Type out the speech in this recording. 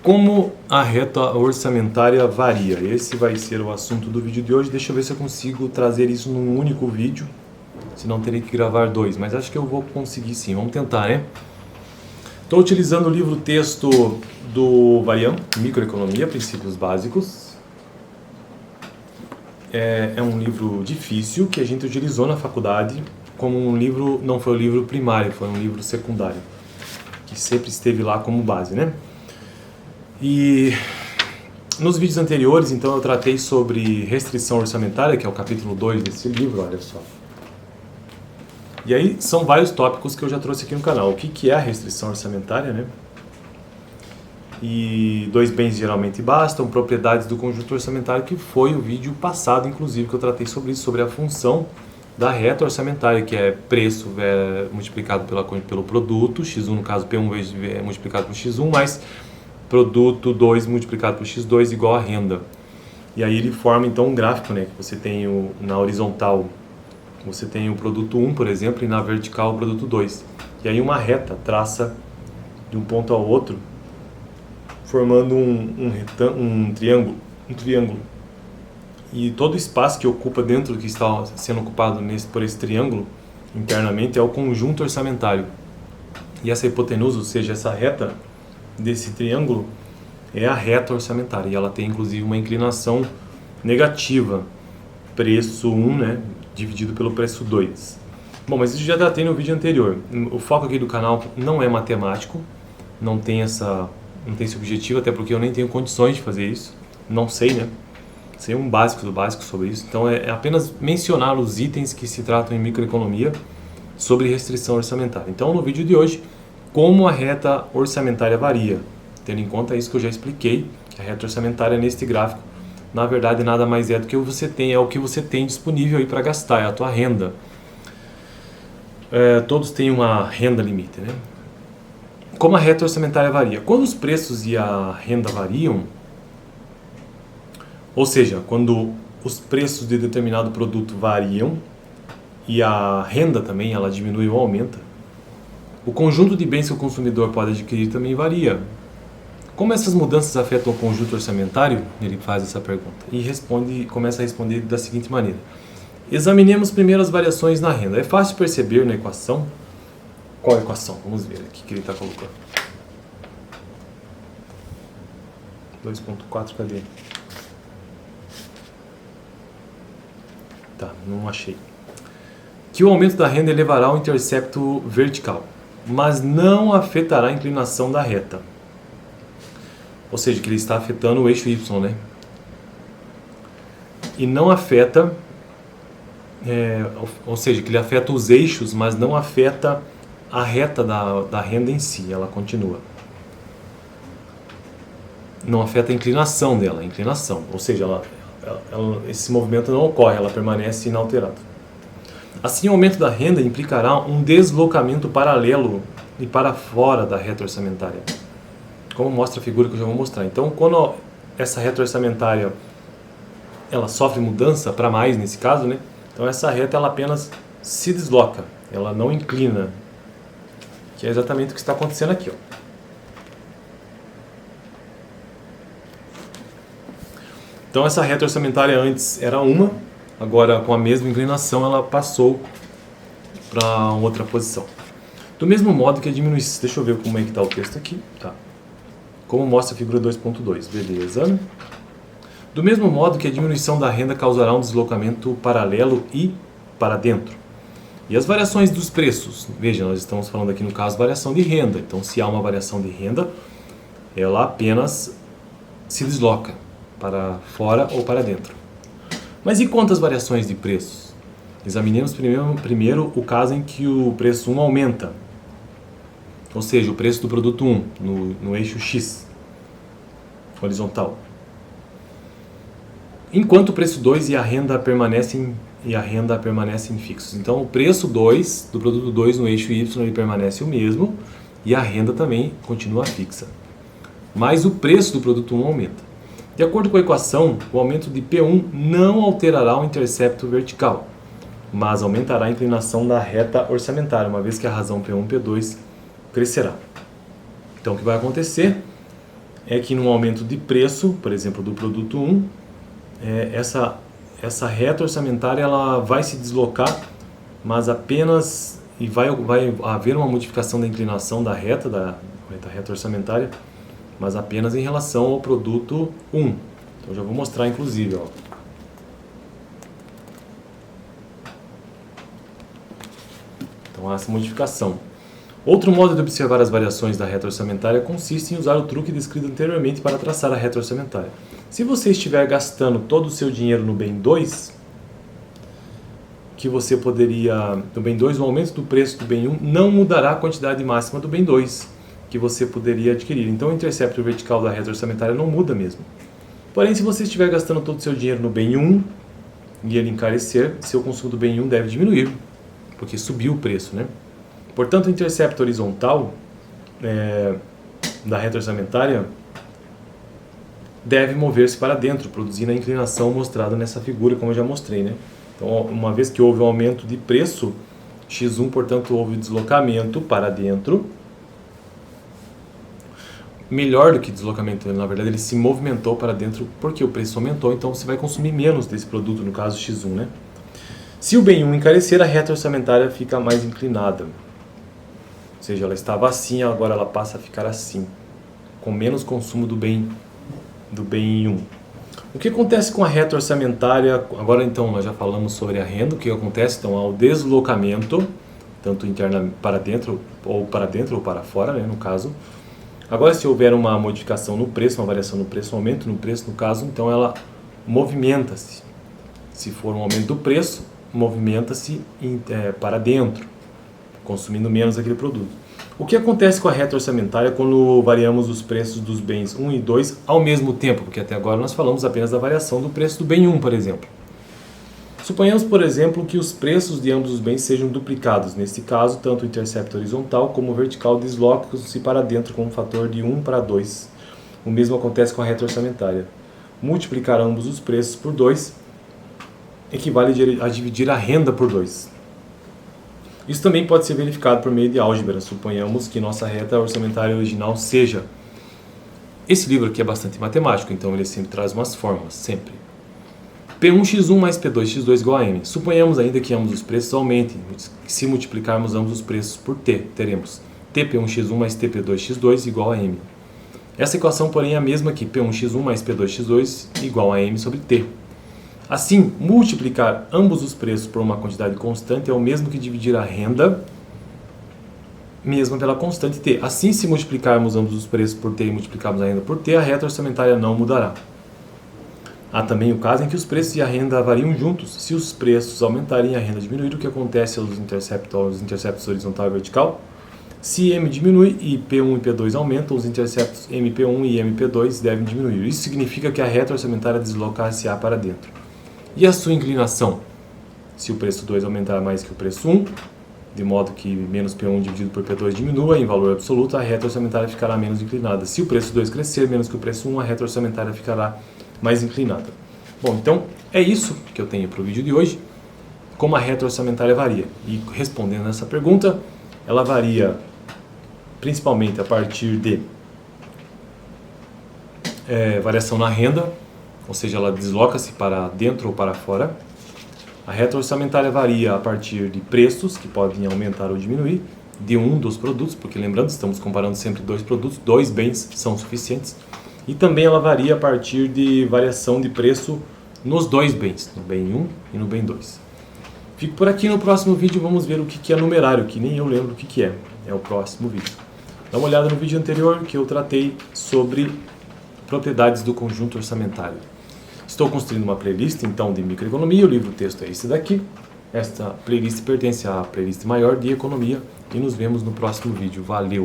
Como a reta orçamentária varia? Esse vai ser o assunto do vídeo de hoje. Deixa eu ver se eu consigo trazer isso num único vídeo. Senão terei que gravar dois, mas acho que eu vou conseguir sim. Vamos tentar, né? Estou utilizando o livro-texto do Varian, Microeconomia, Princípios Básicos. É um livro difícil que a gente utilizou na faculdade como um livro, não foi um livro primário, foi um livro secundário, que sempre esteve lá como base, né? E nos vídeos anteriores, então, eu tratei sobre restrição orçamentária, que é o capítulo 2 desse livro, olha só. E aí são vários tópicos que eu já trouxe aqui no canal. O que é a restrição orçamentária, né? E dois bens geralmente bastam, propriedades do conjunto orçamentário, que foi o vídeo passado, inclusive, que eu tratei sobre isso, sobre a função da reta orçamentária, que é preço multiplicado pelo produto, x1 no caso P1 multiplicado por x1, mais produto 2 multiplicado por x2 igual a renda. E aí ele forma então um gráfico, né, que você tem na horizontal, você tem o produto 1, por exemplo, e na vertical o produto 2. E aí uma reta traça de um ponto ao outro, formando um triângulo. E todo o espaço que ocupa dentro do que está sendo ocupado por esse triângulo, internamente, é o conjunto orçamentário. E essa hipotenusa, ou seja, essa reta desse triângulo, é a reta orçamentária. E ela tem, inclusive, uma inclinação negativa. Preço 1, né, dividido pelo preço 2. Bom, mas isso já tratei no vídeo anterior. O foco aqui do canal não é matemático, não tem esse objetivo, até porque eu nem tenho condições de fazer isso. Não sei, né? Sei um básico do básico sobre isso. Então é apenas mencionar os itens que se tratam em microeconomia sobre restrição orçamentária. Então no vídeo de hoje, como a reta orçamentária varia, tendo em conta isso que eu já expliquei, que a reta orçamentária neste gráfico, na verdade nada mais é do que você tem, é o que você tem disponível aí para gastar, é a tua renda. Todos têm uma renda limite, né? Como a reta orçamentária varia? Quando os preços e a renda variam, ou seja, quando os preços de determinado produto variam e a renda também ela diminui ou aumenta, o conjunto de bens que o consumidor pode adquirir também varia. Como essas mudanças afetam o conjunto orçamentário? Ele faz essa pergunta e começa a responder da seguinte maneira. Examinemos primeiro as variações na renda. É fácil perceber na equação. Qual equação? Vamos ver aqui que ele está colocando. 2.4, cadê? Tá, não achei. Que o aumento da renda elevará o intercepto vertical, mas não afetará a inclinação da reta. Ou seja, que ele está afetando o eixo Y, né? E não afeta, ou seja, que ele afeta os eixos, mas não afeta a reta da renda em si, ela continua. Não afeta a inclinação dela, ou seja, esse movimento não ocorre, ela permanece inalterada. Assim, o aumento da renda implicará um deslocamento paralelo e para fora da reta orçamentária, como mostra a figura que eu já vou mostrar. Então, quando essa reta orçamentária ela sofre mudança para mais nesse caso, né? Então essa reta ela apenas se desloca, ela não inclina, que é exatamente o que está acontecendo aqui, ó. Então essa reta orçamentária antes era uma, agora com a mesma inclinação ela passou para outra posição. Do mesmo modo que a diminuição, deixa eu ver como é que está o texto aqui, tá? Como mostra a figura 2.2, beleza? Do mesmo modo que a diminuição da renda causará um deslocamento paralelo e para dentro. E as variações dos preços? Veja, nós estamos falando aqui no caso variação de renda. Então se há uma variação de renda, ela apenas se desloca para fora ou para dentro. Mas e quanto às variações de preços? Examinemos primeiro o caso em que o preço 1 aumenta, ou seja, o preço do produto 1 no eixo X, horizontal. Enquanto o preço 2 e a renda permanecem fixos. Então o preço 2 do produto 2 no eixo Y ele permanece o mesmo e a renda também continua fixa. Mas o preço do produto 1 aumenta. De acordo com a equação, o aumento de P1 não alterará o intercepto vertical, mas aumentará a inclinação da reta orçamentária, uma vez que a razão P1 e P2 crescerá. Então o que vai acontecer é que num aumento de preço, por exemplo, do produto 1, essa reta orçamentária ela vai se deslocar, mas apenas, e vai haver uma modificação da inclinação da reta orçamentária, mas apenas em relação ao produto 1. Então já vou mostrar inclusive, ó. Então há essa modificação. Outro modo de observar as variações da reta orçamentária consiste em usar o truque descrito anteriormente para traçar a reta orçamentária. Se você estiver gastando todo o seu dinheiro no bem 2, que você poderia, no bem 2, o aumento do preço do bem 1 não mudará a quantidade máxima do bem 2 que você poderia adquirir. Então o intercepto vertical da reta orçamentária não muda mesmo. Porém, se você estiver gastando todo o seu dinheiro no bem 1 e ele encarecer, seu consumo do bem 1 deve diminuir, porque subiu o preço, né? Portanto, o intercepto horizontal da reta orçamentária deve mover-se para dentro, produzindo a inclinação mostrada nessa figura, como eu já mostrei, né? Então, uma vez que houve um aumento de preço, X1, portanto, houve deslocamento para dentro. Melhor do que deslocamento, na verdade, ele se movimentou para dentro porque o preço aumentou, então você vai consumir menos desse produto, no caso X1, né? Se o bem 1 encarecer, a reta orçamentária fica mais inclinada. Ou seja, ela estava assim, agora ela passa a ficar assim, com menos consumo do bem 1. O que acontece com a reta orçamentária? Agora então nós já falamos sobre a renda. O que acontece então ao deslocamento, tanto interna para dentro ou para fora, né, no caso. Agora, se houver uma modificação no preço, uma variação no preço, um aumento no preço, no caso, então ela movimenta-se. Se for um aumento do preço, movimenta-se para dentro, consumindo menos aquele produto. O que acontece com a reta orçamentária quando variamos os preços dos bens 1 e 2 ao mesmo tempo? Porque até agora nós falamos apenas da variação do preço do bem 1, por exemplo. Suponhamos, por exemplo, que os preços de ambos os bens sejam duplicados. Nesse caso, tanto o intercepto horizontal como o vertical deslocam-se para dentro com um fator de 1 para 2. O mesmo acontece com a reta orçamentária. Multiplicar ambos os preços por 2 equivale a dividir a renda por 2. Isso também pode ser verificado por meio de álgebra. Suponhamos que nossa reta orçamentária original seja... Esse livro aqui é bastante matemático, então ele sempre traz umas fórmulas, sempre. P1x1 mais P2x2 igual a M. Suponhamos ainda que ambos os preços aumentem. Se multiplicarmos ambos os preços por T, teremos TP1x1 mais TP2x2 igual a M. Essa equação, porém, é a mesma que P1x1 mais P2x2 igual a M sobre T. Assim, multiplicar ambos os preços por uma quantidade constante é o mesmo que dividir a renda mesma pela constante T. Assim, se multiplicarmos ambos os preços por T e multiplicarmos a renda por T, a reta orçamentária não mudará. Há também o caso em que os preços e a renda variam juntos. Se os preços aumentarem e a renda diminuir, o que acontece aos interceptos horizontal e vertical? Se M diminui e P1 e P2 aumentam, os interceptos MP1 e MP2 devem diminuir. Isso significa que a reta orçamentária deslocar-se-á para dentro. E a sua inclinação? Se o preço 2 aumentar mais que o preço 1, de modo que menos P1 dividido por P2 diminua em valor absoluto, a reta orçamentária ficará menos inclinada. Se o preço 2 crescer menos que o preço 1, a reta orçamentária ficará mais inclinada. Bom, então é isso que eu tenho para o vídeo de hoje. Como a reta orçamentária varia. E respondendo essa pergunta, ela varia principalmente a partir de variação na renda, ou seja, ela desloca-se para dentro ou para fora. A reta orçamentária varia a partir de preços, que podem aumentar ou diminuir, de um dos produtos, porque lembrando, estamos comparando sempre dois produtos, 2 bens são suficientes. E também ela varia a partir de variação de preço nos 2 bens, no bem 1 e no bem 2. Fico por aqui. No próximo vídeo vamos ver o que é numerário, que nem eu lembro o que é. É o próximo vídeo. Dá uma olhada no vídeo anterior que eu tratei sobre propriedades do conjunto orçamentário. Estou construindo uma playlist então de microeconomia, o livro-texto é esse daqui. Esta playlist pertence à playlist maior de economia e nos vemos no próximo vídeo. Valeu!